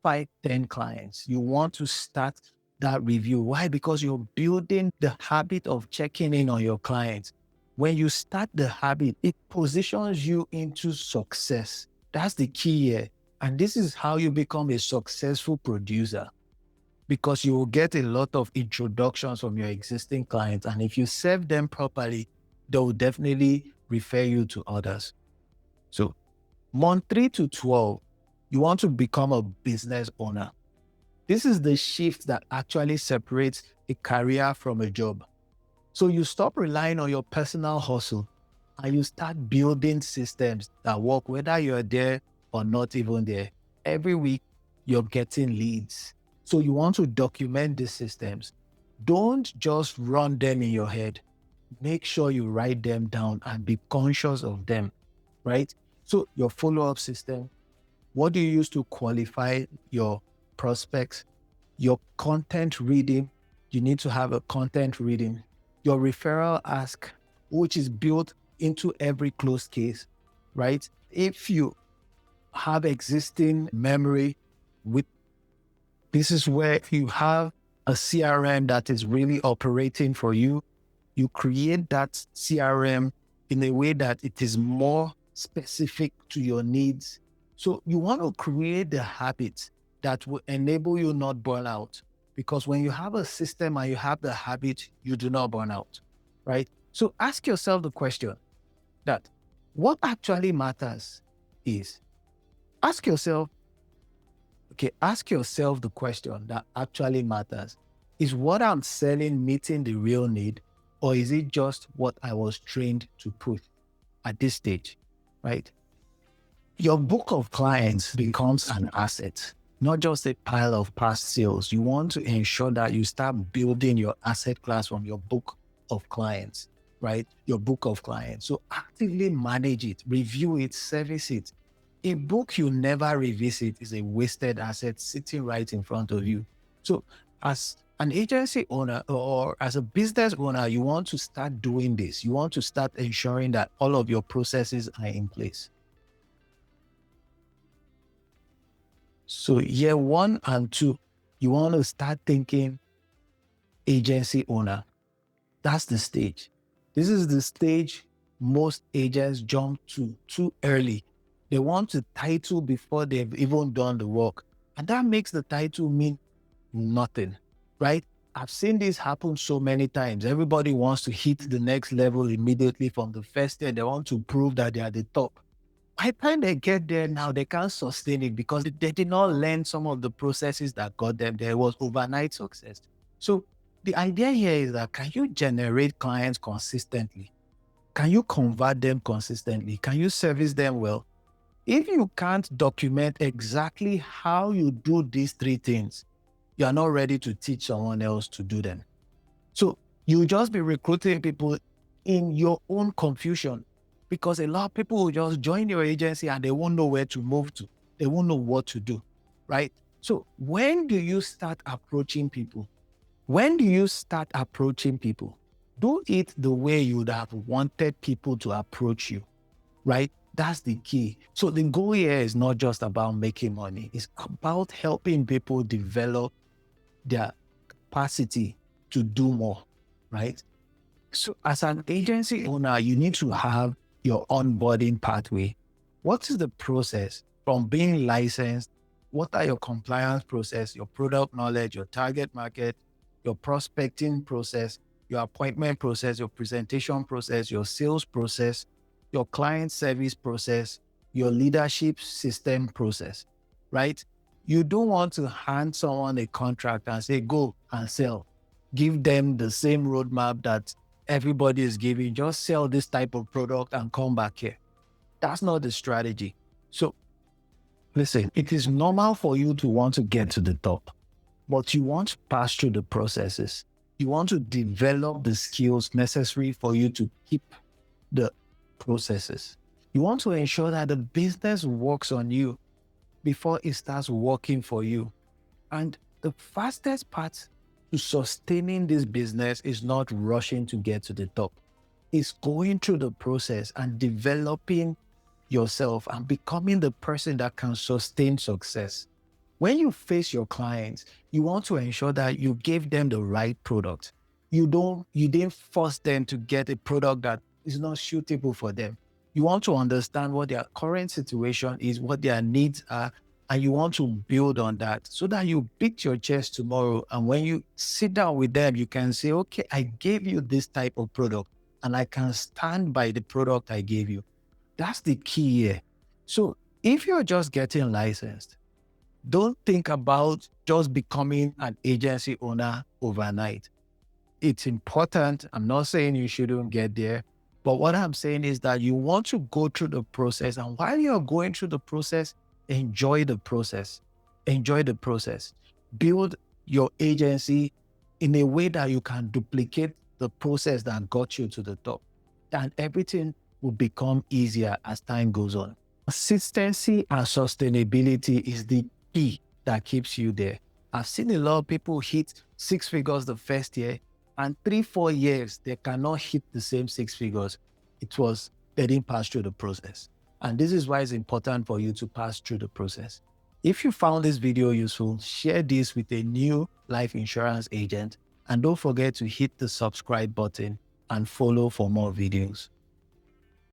5, 10 clients, you want to start that review. Why? Because you're building the habit of checking in on your clients. When you start the habit, it positions you into success. That's the key here. And this is how you become a successful producer, because you will get a lot of introductions from your existing clients. And if you serve them properly, they will definitely refer you to others. So month 3 to 12, you want to become a business owner. This is the shift that actually separates a career from a job. So you stop relying on your personal hustle and you start building systems that work, whether you're there or not even there. Every week, you're getting leads. So you want to document these systems. Don't just run them in your head. Make sure you write them down and be conscious of them, right? So your follow-up system, what do you use to qualify your prospects? Your content reading, you need to have a content reading. Your referral ask, which is built into every closed case, right? If you have existing memory with, this is where you have a CRM that is really operating for you. You create that CRM in a way that it is more specific to your needs. So you want to create the habits that will enable you not burn out. Because when you have a system and you have the habit, you do not burn out, right? So ask yourself the question that what actually matters is, ask yourself the question that actually matters. Is what I'm selling meeting the real need, or is it just what I was trained to push at this stage, right? Your book of clients becomes an asset, not just a pile of past sales. You want to ensure that you start building your asset class from your book of clients, right? Your book of clients. So actively manage it, review it, service it. A book you never revisit is a wasted asset sitting right in front of you. So as an agency owner or as a business owner, you want to start doing this. You want to start ensuring that all of your processes are in place. So year 1 and 2, you want to start thinking agency owner. That's the stage. This is the stage most agents jump to too early. They want the title before they've even done the work. And that makes the title mean nothing, right? I've seen this happen so many times. Everybody wants to hit the next level immediately from the first year. They want to prove that they are the top. By the time they get there now, they can't sustain it because they did not learn some of the processes that got them there. It was overnight success. So the idea here is that, can you generate clients consistently? Can you convert them consistently? Can you service them well? If you can't document exactly how you do these 3 things, you are not ready to teach someone else to do them. So you'll just be recruiting people in your own confusion, because a lot of people will just join your agency and they won't know where to move to. They won't know what to do, right? So when do you start approaching people? When do you start approaching people? Do it the way you would have wanted people to approach you, right? That's the key. So the goal here is not just about making money. It's about helping people develop their capacity to do more, right? So as an agency owner, you need to have your onboarding pathway. What is the process from being licensed What are your compliance process, your product knowledge, your target market, your prospecting process, your appointment process, your presentation process, your sales process, your client service process, your leadership system process, right? You don't want to hand someone a contract and say, go and sell. Give them the same roadmap that everybody is giving. Just sell this type of product and come back here. That's not the strategy. So listen, it is normal for you to want to get to the top, but you want to pass through the processes. You want to develop the skills necessary for you to keep the processes. You want to ensure that the business works on you before it starts working for you. And the fastest part to sustaining this business is not rushing to get to the top. It's going through the process and developing yourself and becoming the person that can sustain success. When you face your clients, you want to ensure that you give them the right product. You didn't force them to get a product that is not suitable for them. You want to understand what their current situation is, what their needs are, and you want to build on that so that you beat your chest tomorrow. And when you sit down with them, you can say, okay, I gave you this type of product and I can stand by the product I gave you. That's the key here. So if you're just getting licensed, don't think about just becoming an agency owner overnight. It's important. I'm not saying you shouldn't get there, but what I'm saying is that you want to go through the process. And while you're going through the process, enjoy the process. Enjoy the process. Build your agency in a way that you can duplicate the process that got you to the top. And everything will become easier as time goes on. Consistency and sustainability is the key that keeps you there. I've seen a lot of people hit 6 figures the first year, and 3-4 years, they cannot hit the same 6 figures. They didn't pass through the process. And this is why it's important for you to pass through the process. If you found this video useful, share this with a new life insurance agent, and don't forget to hit the subscribe button and follow for more videos.